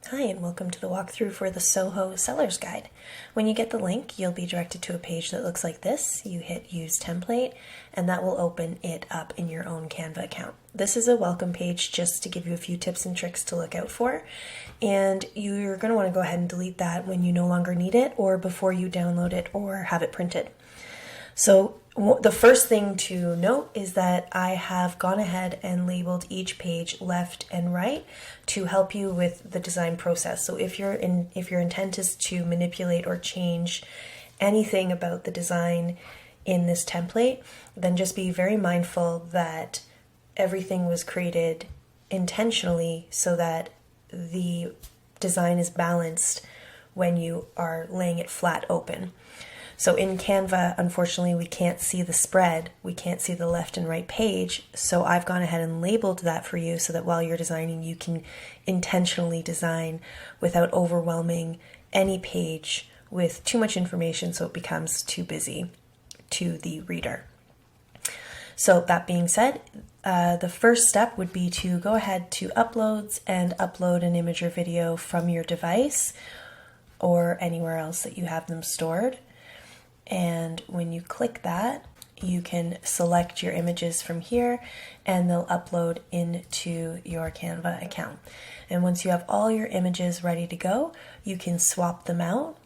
Hi, and welcome to the walkthrough for the Soho Seller's Guide. When you get the link, you'll be directed to a page that looks like this. You hit Use Template, and that will open it up in your own Canva account. This is a welcome page just to give you a few tips and tricks to look out for, and you're going to want to go ahead and delete that when you no longer need it or before you download it or have it printed. So the first thing to note is that I have gone ahead and labeled each page left and right to help you with the design process. So if your intent is to manipulate or change anything about the design in this template, then just be very mindful that everything was created intentionally so that the design is balanced when you are laying it flat open. So in Canva, unfortunately, we can't see the spread. We can't see the left and right page. So I've gone ahead and labeled that for you so that while you're designing, you can intentionally design without overwhelming any page with too much information so it becomes too busy to the reader. So that being said, the first step would be to go ahead to Uploads and upload an image or video from your device or anywhere else that you have them stored. And when you click that, you can select your images from here and they'll upload into your Canva account. And once you have all your images ready to go, you can swap them out.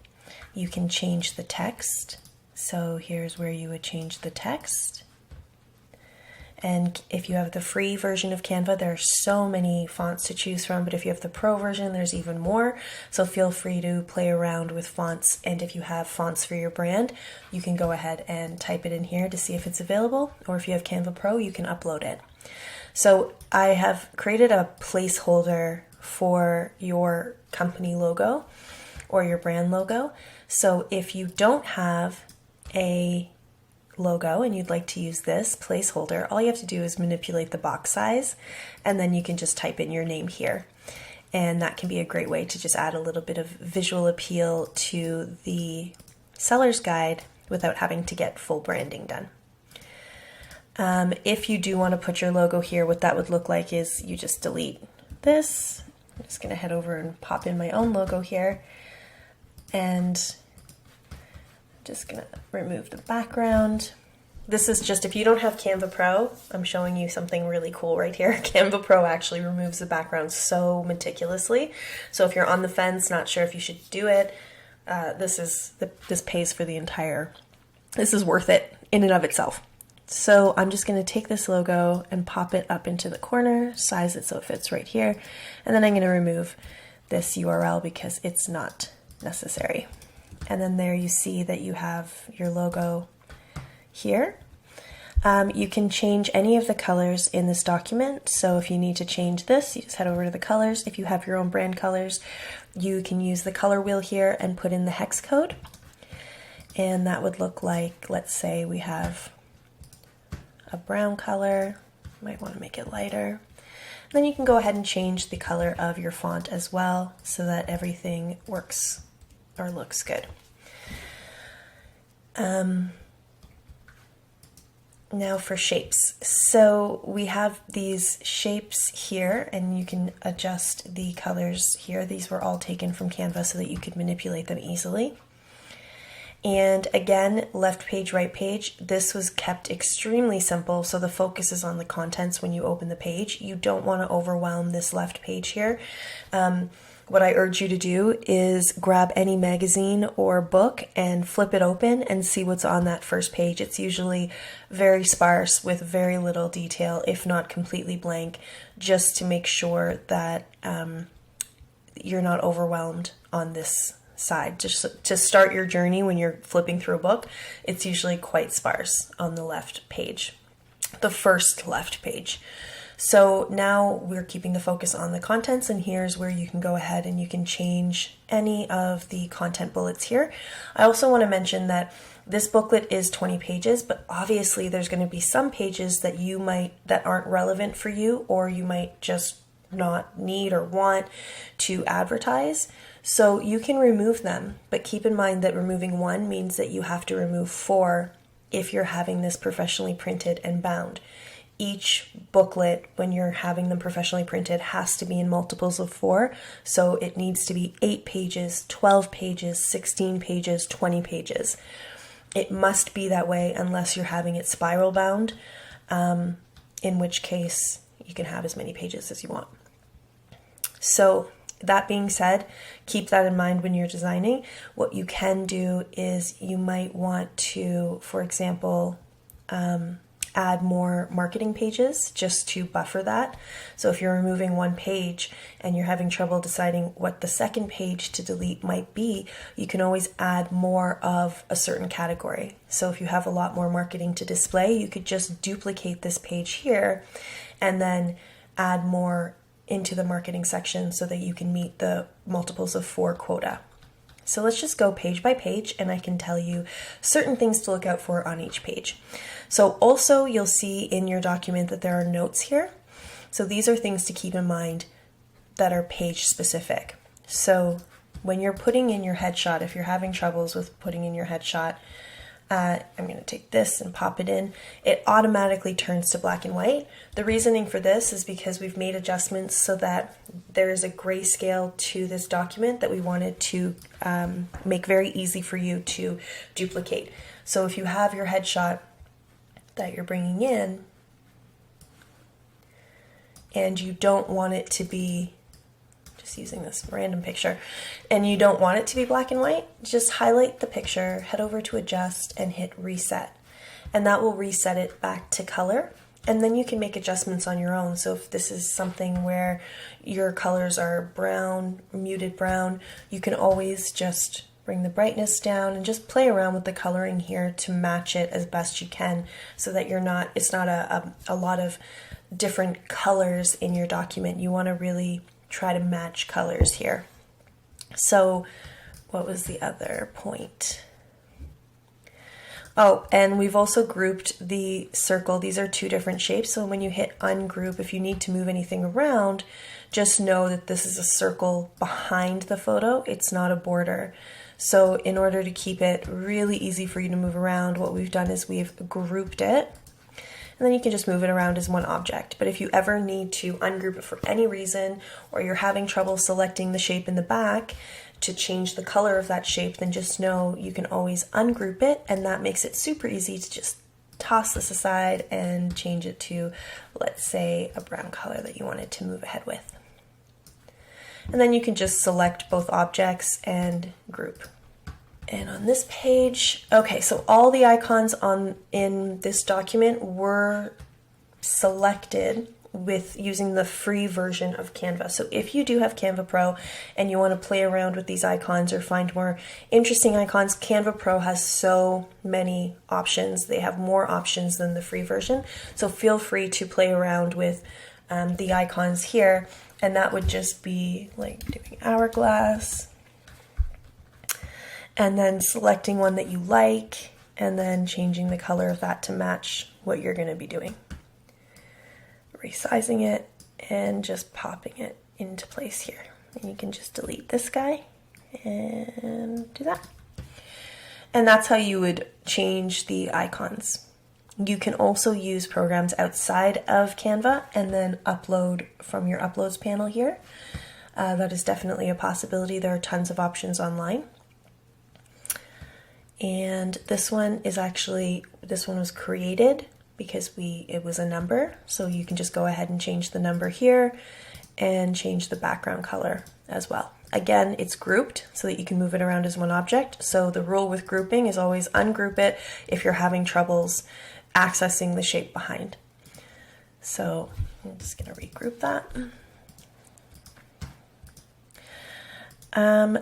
You can change the text. So here's where you would change the text. And if you have the free version of Canva, there are so many fonts to choose from, but if you have the pro version, there's even more. So feel free to play around with fonts, and if you have fonts for your brand, you can go ahead and type it in here to see if it's available, or if you have Canva Pro, you can upload it. So I have created a placeholder for your company logo or your brand logo. So if you don't have a logo and you'd like to use this placeholder, all you have to do is manipulate the box size and then you can just type in your name here. And that can be a great way to just add a little bit of visual appeal to the seller's guide without having to get full branding done. If you do want to put your logo here, what that would look like is you just delete this. I'm just going to head over and pop in my own logo here, and just gonna remove the background. This is just, if you don't have Canva Pro, I'm showing you something really cool right here. Canva Pro actually removes the background so meticulously. So if you're on the fence, not sure if you should do it, this pays for the entire, this is worth it in and of itself. So I'm just gonna take this logo and pop it up into the corner, size it so it fits right here, and then I'm gonna remove this URL because it's not necessary. And then there you see that you have your logo here. You can change any of the colors in this document. So if you need to change this, you just head over to the colors. If you have your own brand colors, you can use the color wheel here and put in the hex code. And that would look like, let's say we have a brown color. Might want to make it lighter. And then you can go ahead and change the color of your font as well so that everything works or looks good. Now for shapes. So we have these shapes here and you can adjust the colors here. These were all taken from Canva so that you could manipulate them easily. And again, left page, right page, this was kept extremely simple, so the focus is on the contents when you open the page. You don't want to overwhelm this left page here. What I urge you to do is grab any magazine or book and flip it open and see what's on that first page. It's usually very sparse with very little detail, if not completely blank, just to make sure that you're not overwhelmed on this side. Just to start your journey when you're flipping through a book, it's usually quite sparse on the left page, the first left page. So now we're keeping the focus on the contents, and here's where you can go ahead and you can change any of the content bullets here. I also want to mention that this booklet is 20 pages, but obviously there's going to be some pages that that aren't relevant for you, or you might just not need or want to advertise. So you can remove them, but keep in mind that removing one means that you have to remove 4 if you're having this professionally printed and bound. each booklet, when you're having them professionally printed, has to be in multiples of 4. So it needs to be 8 pages, 12 pages, 16 pages, 20 pages. It must be that way unless you're having it spiral bound, in which case you can have as many pages as you want. So that being said, keep that in mind when you're designing. What you can do is you might want to, for example, add more marketing pages just to buffer that. So if you're removing one page and you're having trouble deciding what the second page to delete might be, you can always add more of a certain category. So if you have a lot more marketing to display, you could just duplicate this page here and then add more into the marketing section so that you can meet the multiples of 4 quota. So let's just go page by page and I can tell you certain things to look out for on each page. So also you'll see in your document that there are notes here. So these are things to keep in mind that are page specific. So when you're putting in your headshot, if you're having troubles with putting in your headshot, I'm going to take this and pop it in. It automatically turns to black and white. The reasoning for this is because we've made adjustments so that there is a grayscale to this document that we wanted to make very easy for you to duplicate. So if you have your headshot that you're bringing in and you don't want it to be, just using this random picture, and you don't want it to be black and white, just highlight the picture, head over to adjust and hit reset. And that will reset it back to color. And then you can make adjustments on your own. So if this is something where your colors are brown, muted brown, you can always just bring the brightness down and just play around with the coloring here to match it as best you can so that it's not a lot of different colors in your document. You want to really try to match colors here. So what was the other point? Oh, and we've also grouped the circle. These are 2 different shapes. So when you hit ungroup, if you need to move anything around, just know that this is a circle behind the photo. It's not a border. So in order to keep it really easy for you to move around, what we've done is we've grouped it. And then you can just move it around as one object. But if you ever need to ungroup it for any reason, or you're having trouble selecting the shape in the back to change the color of that shape, then just know you can always ungroup it, and that makes it super easy to just toss this aside and change it to, let's say, a brown color that you wanted to move ahead with. And then you can just select both objects and group. And on this page, okay, so all the icons in this document were selected with using the free version of Canva. So if you do have Canva Pro and you want to play around with these icons or find more interesting icons, Canva Pro has so many options. They have more options than the free version. So feel free to play around with the icons here, and that would just be like doing hourglass, and then selecting one that you like, and then changing the color of that to match what you're going to be doing. Resizing it and just popping it into place here. And you can just delete this guy and do that. And that's how you would change the icons. You can also use programs outside of Canva and then upload from your uploads panel here. That is definitely a possibility. There are tons of options online. And this one was created because it was a number. So you can just go ahead and change the number here and change the background color as well. Again, it's grouped so that you can move it around as one object. So the rule with grouping is always ungroup it if you're having troubles accessing the shape behind. So I'm just going to regroup that.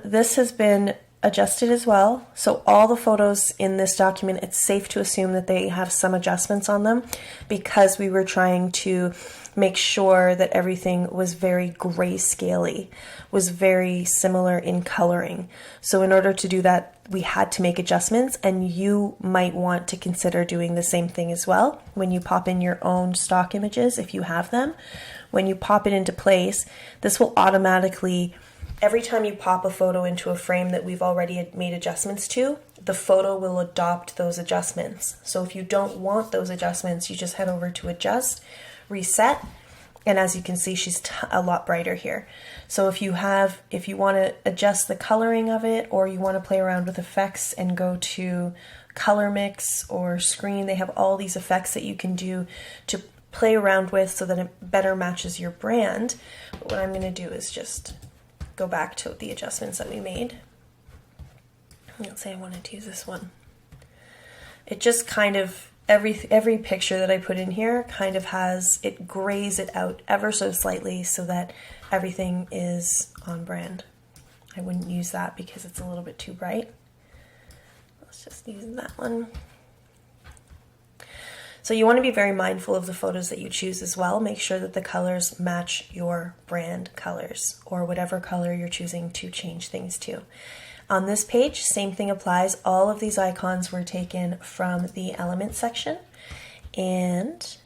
This has been adjusted as well. So all the photos in this document, it's safe to assume that they have some adjustments on them because we were trying to make sure that everything was very grayscale-y, was very similar in coloring. So in order to do that, we had to make adjustments, and you might want to consider doing the same thing as well. When you pop in your own stock images, if you have them, when you pop it into place, this will automatically every time you pop a photo into a frame that we've already made adjustments to, the photo will adopt those adjustments. So if you don't want those adjustments, you just head over to Adjust, Reset, and as you can see, she's a lot brighter here. So if you want to adjust the coloring of it, or you want to play around with effects and go to color mix or screen, they have all these effects that you can do to play around with so that it better matches your brand. But what I'm going to do is just go back to the adjustments that we made. Let's say I wanted to use this one. It just kind of, every picture that I put in here kind of has, it grays it out ever so slightly so that everything is on brand. I wouldn't use that because it's a little bit too bright. Let's just use that one. So you want to be very mindful of the photos that you choose as well. Make sure that the colors match your brand colors or whatever color you're choosing to change things to. On this page, same thing applies. All of these icons were taken from the Elements section. And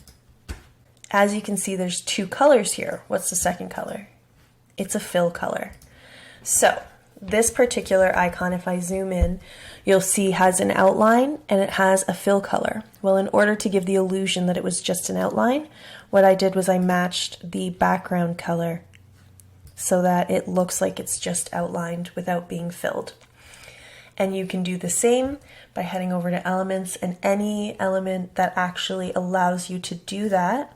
as you can see, there's two colors here. What's the second color? It's a fill color. So this particular icon, if I zoom in, you'll see has an outline and it has a fill color. Well, in order to give the illusion that it was just an outline, what I did was I matched the background color so that it looks like it's just outlined without being filled. And you can do the same by heading over to Elements, and any element that actually allows you to do that.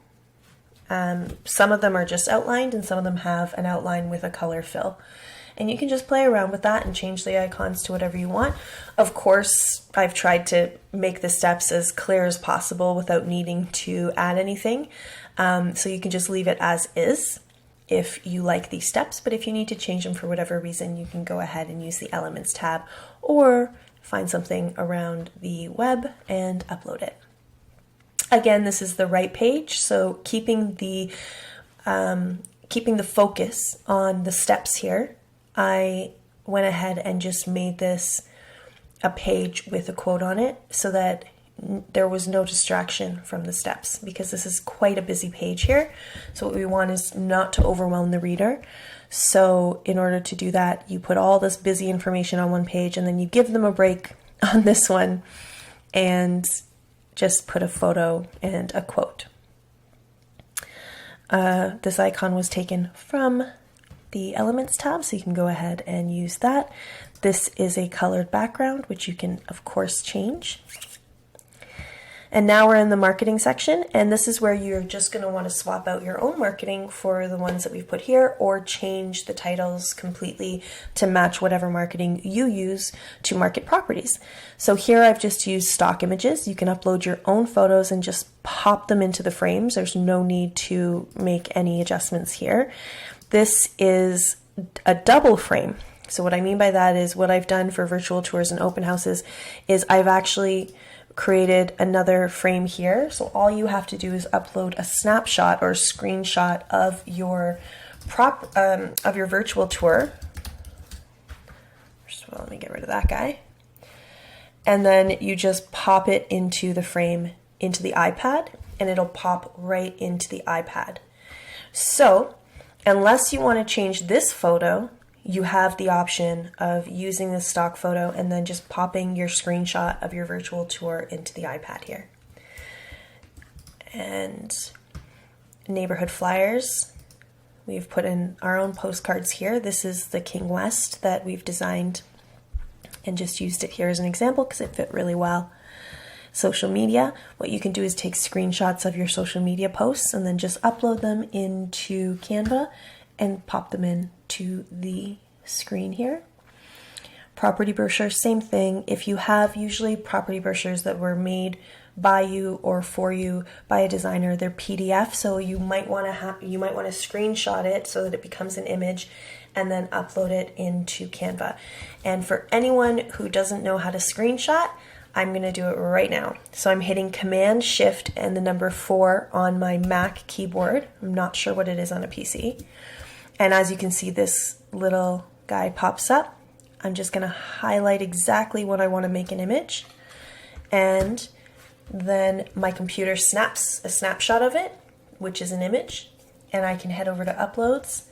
Some of them are just outlined and some of them have an outline with a color fill. And you can just play around with that and change the icons to whatever you want. Of course, I've tried to make the steps as clear as possible without needing to add anything. So you can just leave it as is if you like these steps, but if you need to change them for whatever reason, you can go ahead and use the Elements tab or find something around the web and upload it. Again, this is the right page, so keeping the focus on the steps here, I went ahead and just made this a page with a quote on it so that there was no distraction from the steps, because this is quite a busy page here. So what we want is not to overwhelm the reader. So in order to do that, you put all this busy information on one page and then you give them a break on this one and just put a photo and a quote. This icon was taken from the Elements tab, so you can go ahead and use that. This is a colored background, which you can of course change. And now we're in the marketing section, and this is where you're just going to want to swap out your own marketing for the ones that we've put here, or change the titles completely to match whatever marketing you use to market properties. So here I've just used stock images. You can upload your own photos and just pop them into the frames. There's no need to make any adjustments here. This is a double frame. So what I mean by that is what I've done for virtual tours and open houses is I've actually created another frame here. So all you have to do is upload a snapshot or a screenshot of your virtual tour. First of all, let me get rid of that guy. And then you just pop it into the frame, into the iPad, and it'll pop right into the iPad. So unless you want to change this photo, you have the option of using the stock photo and then just popping your screenshot of your virtual tour into the iPad here. And neighborhood flyers, we've put in our own postcards here. This is the King West that we've designed and just used it here as an example because it fit really well. Social media, what you can do is take screenshots of your social media posts and then just upload them into Canva and pop them in to the screen here. Property brochures, same thing. If you have usually property brochures that were made by you or for you by a designer, they're PDF, so you might want to screenshot it so that it becomes an image and then upload it into Canva. And for anyone who doesn't know how to screenshot, I'm going to do it right now. So I'm hitting Command Shift and the number 4 on my Mac keyboard. I'm not sure what it is on a PC. And as you can see, this little guy pops up. I'm just going to highlight exactly what I want to make an image. And then my computer snaps a snapshot of it, which is an image. And I can head over to Uploads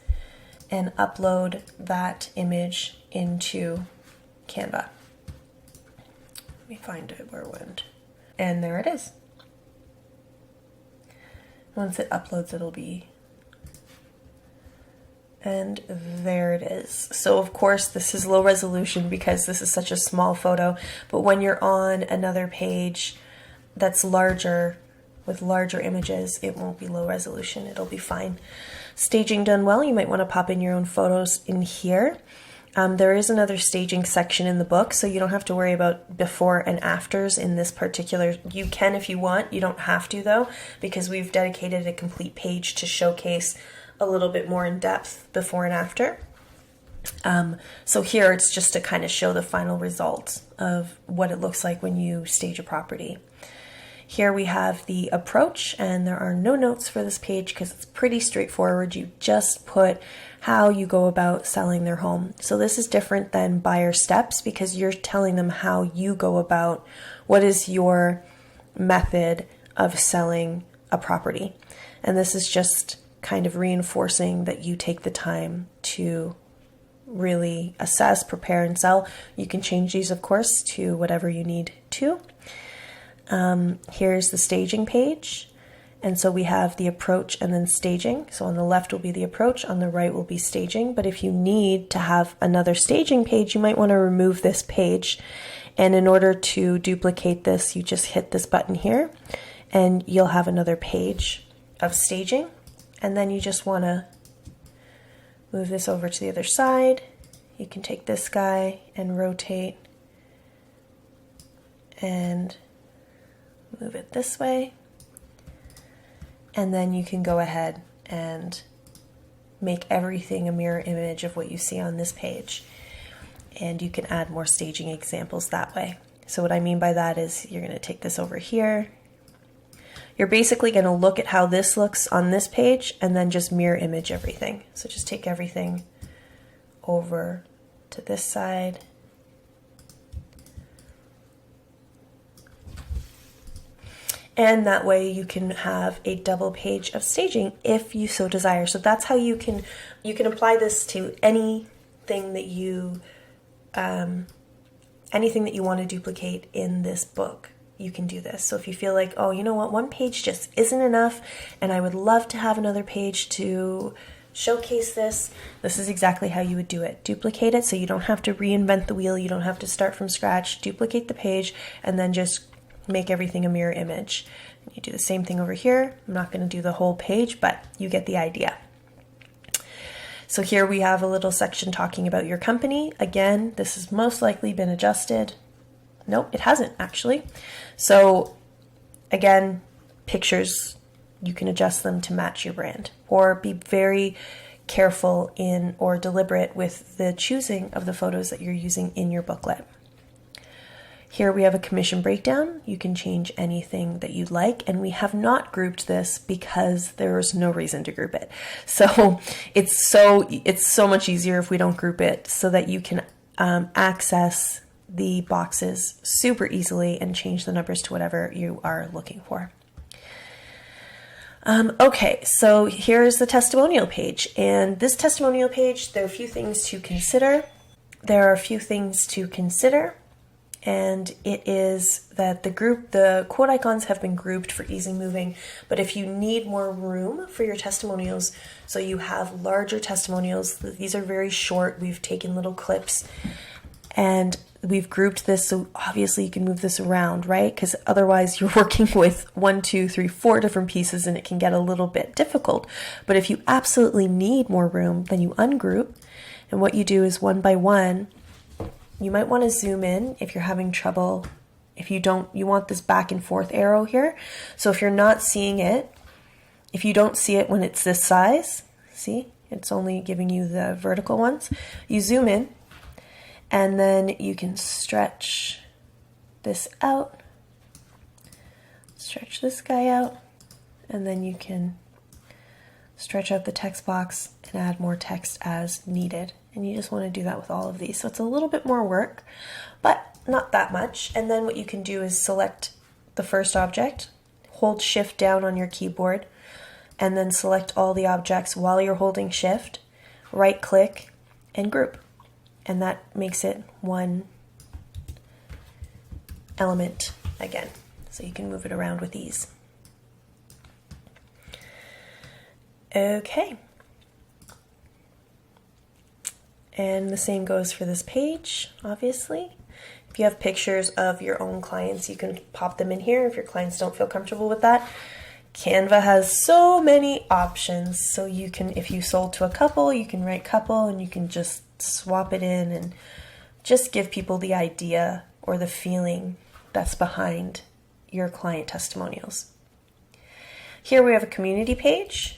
and upload that image into Canva. Let me find it where it went. And there it is. Once it uploads, it'll be, and there it is. So of course this is low resolution because this is such a small photo, but when you're on another page that's larger, with larger images, it won't be low resolution, it'll be fine. Staging done well, you might want to pop in your own photos in here. There is another staging section in the book, so you don't have to worry about before and afters in this particular. You can if you want, you don't have to though, because we've dedicated a complete page to showcase a little bit more in depth before and after. So here it's just to kind of show the final result of what it looks like when you stage a property. Here we have the approach, and there are no notes for this page because it's pretty straightforward. You just put how you go about selling their home. So this is different than buyer steps because you're telling them how you go about, what is your method of selling a property. And this is just kind of reinforcing that you take the time to really assess, prepare, and sell. You can change these, of course, to whatever you need to. Here's the staging page. And so we have the approach and then staging. So on the left will be the approach, on the right will be staging. But if you need to have another staging page, you might want to remove this page. And in order to duplicate this, you just hit this button here and you'll have another page of staging. And then you just want to move this over to the other side. You can take this guy and rotate and move it this way, and then you can go ahead and make everything a mirror image of what you see on this page, and you can add more staging examples that way. So what I mean by that is you're going to take this over here. You're basically going to look at how this looks on this page and then just mirror image everything. So just take everything over to this side. And that way you can have a double page of staging if you so desire. So that's how you can apply this to anything that you want to duplicate in this book. You can do this. So if you feel like, oh, you know what, one page just isn't enough and I would love to have another page to showcase this, this is exactly how you would do it. Duplicate it so you don't have to reinvent the wheel, you don't have to start from scratch. Duplicate the page and then just make everything a mirror image. You do the same thing over here. I'm not going to do the whole page, but you get the idea. So here we have a little section talking about your company. Again, this has most likely been adjusted. Nope, it hasn't actually. So again, pictures, you can adjust them to match your brand, or be very careful in or deliberate with the choosing of the photos that you're using in your booklet. Here we have a commission breakdown. You can change anything that you'd like, and we have not grouped this because there is no reason to group it. So it's so much easier if we don't group it, so that you can access the boxes super easily and change the numbers to whatever you are looking for. Okay, so here's the testimonial page, and this testimonial page, there are a few things to consider. And it is that the quote icons have been grouped for easy moving, but if you need more room for your testimonials, so you have larger testimonials, these are very short, we've taken little clips and we've grouped this so obviously you can move this around, right? Because otherwise you're working with 1, 2, 3, 4 different pieces and it can get a little bit difficult. But if you absolutely need more room, then you ungroup, and what you do is one by one. You might want to zoom in if you're having trouble. If you want this back and forth arrow here. So if you're not seeing it, if you don't see it when it's this size, see, it's only giving you the vertical ones. You zoom in and then you can stretch this out, stretch this guy out, and then you can stretch out the text box and add more text as needed. And you just want to do that with all of these. So it's a little bit more work, but not that much. And then what you can do is select the first object, hold Shift down on your keyboard, and then select all the objects while you're holding Shift. right click and group. And that makes it one element again. So you can move it around with ease. Okay. And the same goes for this page, obviously. If you have pictures of your own clients, you can pop them in here if your clients don't feel comfortable with that. Canva has so many options. So you can, if you sold to a couple, you can write couple and you can just swap it in and just give people the idea or the feeling that's behind your client testimonials. Here we have a community page.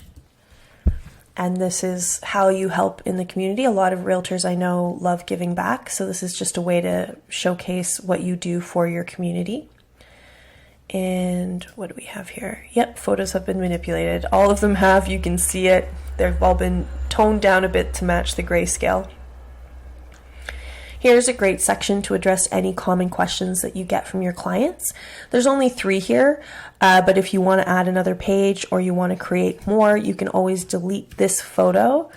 And this is how you help in the community. A lot of realtors I know love giving back. So this is just a way to showcase what you do for your community. And what do we have here? Yep, photos have been manipulated. All of them have, you can see it. They've all been toned down a bit to match the grayscale. Here's a great section to address any common questions that you get from your clients. There's only 3 here, but if you want to add another page or you want to create more, you can always delete this photo,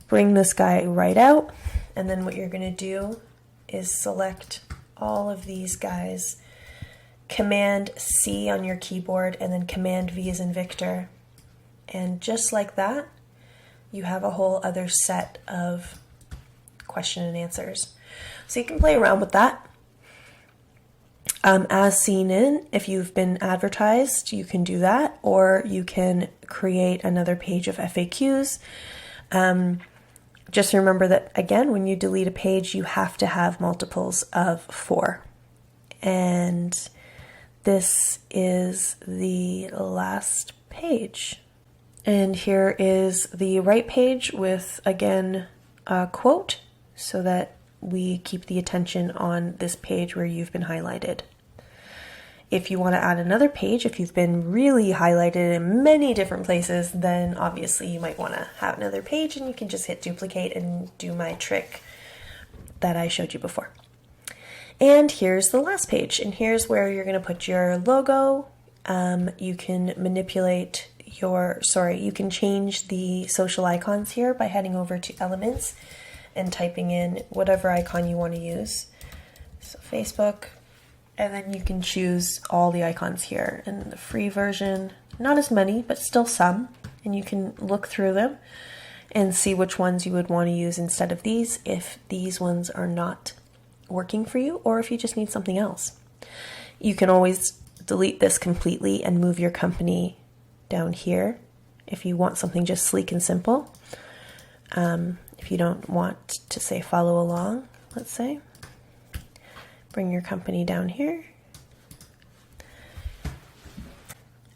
bring this guy right out, and then what you're going to do is select all of these guys, Command C on your keyboard, and then Command V as in Victor. And just like that, you have a whole other set of question and answers. So you can play around with that. As seen in, if you've been advertised, you can do that, or you can create another page of FAQs. Just remember that, again, when you delete a page, you have to have multiples of 4. And this is the last page. And here is the right page with, again, a quote so that we keep the attention on this page where you've been highlighted. If you want to add another page, if you've been really highlighted in many different places, then obviously you might want to have another page, and you can just hit duplicate and do my trick that I showed you before. And here's the last page, and here's where you're going to put your logo. You can manipulate you can change the social icons here by heading over to Elements and typing in whatever icon you want to use. So Facebook, and then you can choose all the icons here. In the free version, not as many, but still some, and you can look through them and see which ones you would want to use instead of these if these ones are not working for you, or if you just need something else. You can always delete this completely and move your company down here if you want something just sleek and simple. If you don't want to say follow along, let's say, bring your company down here.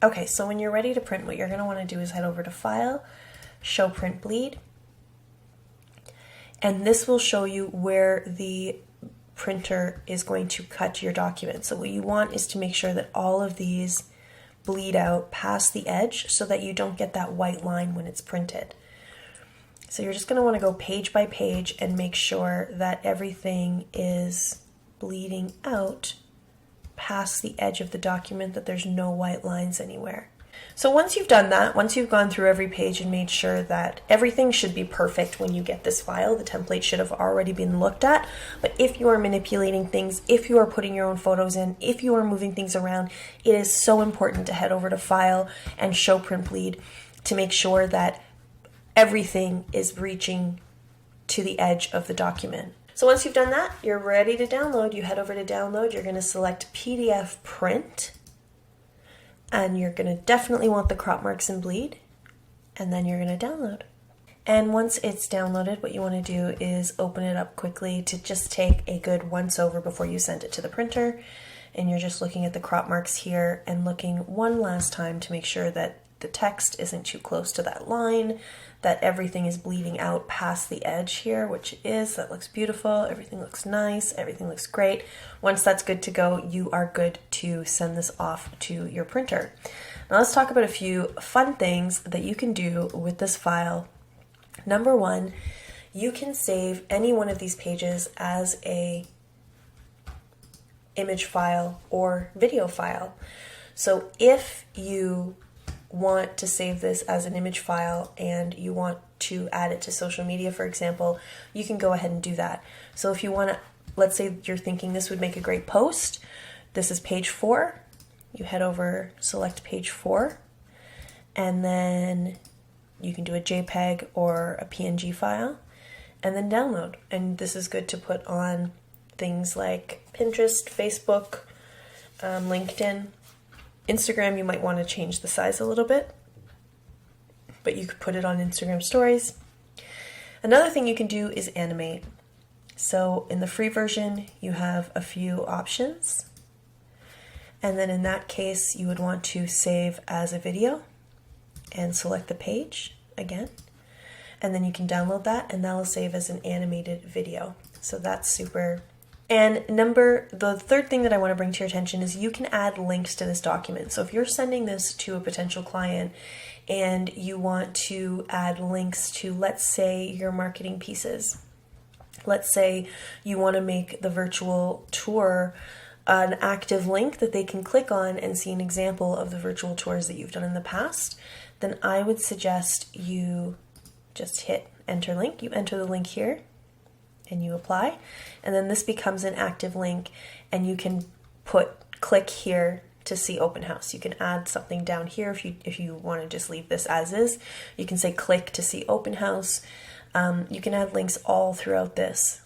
Okay, so when you're ready to print, what you're going to want to do is head over to File, Show Print Bleed, and this will show you where the printer is going to cut your document. So what you want is to make sure that all of these bleed out past the edge so that you don't get that white line when it's printed. So you're just going to want to go page by page and make sure that everything is bleeding out past the edge of the document, that there's no white lines anywhere. So once you've done that, once you've gone through every page and made sure that everything should be perfect when you get this file, the template should have already been looked at. But if you are manipulating things, if you are putting your own photos in, if you are moving things around, it is so important to head over to File and Show Print Bleed to make sure that everything is reaching to the edge of the document. So once you've done that, you're ready to download. You head over to download, you're going to select PDF print, and you're going to definitely want the crop marks and bleed, and then you're going to download. And once it's downloaded, what you want to do is open it up quickly to just take a good once over before you send it to the printer. And you're just looking at the crop marks here and looking one last time to make sure that the text isn't too close to that line, that everything is bleeding out past the edge here, which it is. That looks beautiful. Everything looks nice. Everything looks great. Once that's good to go, you are good to send this off to your printer. Now let's talk about a few fun things that you can do with this file. Number one, you can save any one of these pages as a image file or video file. So if you want to save this as an image file and you want to add it to social media, for example, you can go ahead and do that. So if you want to, let's say you're thinking this would make a great post. This is page 4. You head over, select page 4, and then you can do a JPEG or a PNG file, and then download. And this is good to put on things like Pinterest, Facebook, LinkedIn. Instagram, you might want to change the size a little bit, but you could put it on Instagram stories. Another thing you can do is animate. So in the free version, you have a few options. And then in that case, you would want to save as a video and select the page again. And then you can download that, and that will save as an animated video. So that's super. And the third thing that I want to bring to your attention is you can add links to this document. So if you're sending this to a potential client and you want to add links to, let's say, your marketing pieces. Let's say you want to make the virtual tour an active link that they can click on and see an example of the virtual tours that you've done in the past, then I would suggest you just hit enter link. You enter the link here and you apply, and then this becomes an active link, and you can click here to see open house. You can add something down here if you want to just leave this as is. You can say click to see open house. You can add links all throughout this.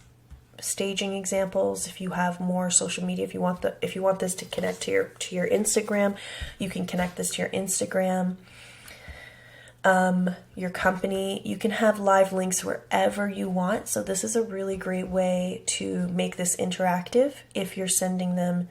Staging examples, if you have more social media, if you want this to connect to your Instagram, you can connect this to your Instagram. Your company, you can have live links wherever you want. So this is a really great way to make this interactive if you're sending them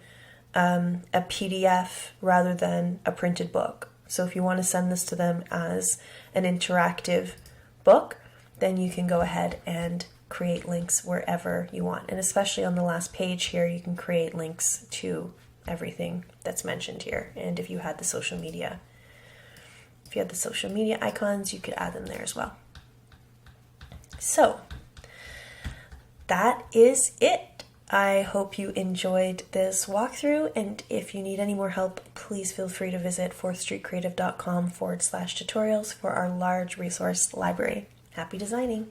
a PDF rather than a printed book. So if you want to send this to them as an interactive book, then you can go ahead and create links wherever you want. And especially on the last page here, you can create links to everything that's mentioned here. And if you had the social media icons, you could add them there as well. So that is it. I hope you enjoyed this walkthrough, and if you need any more help, please feel free to visit fourthstreetcreative.com/tutorials for our large resource library. Happy designing!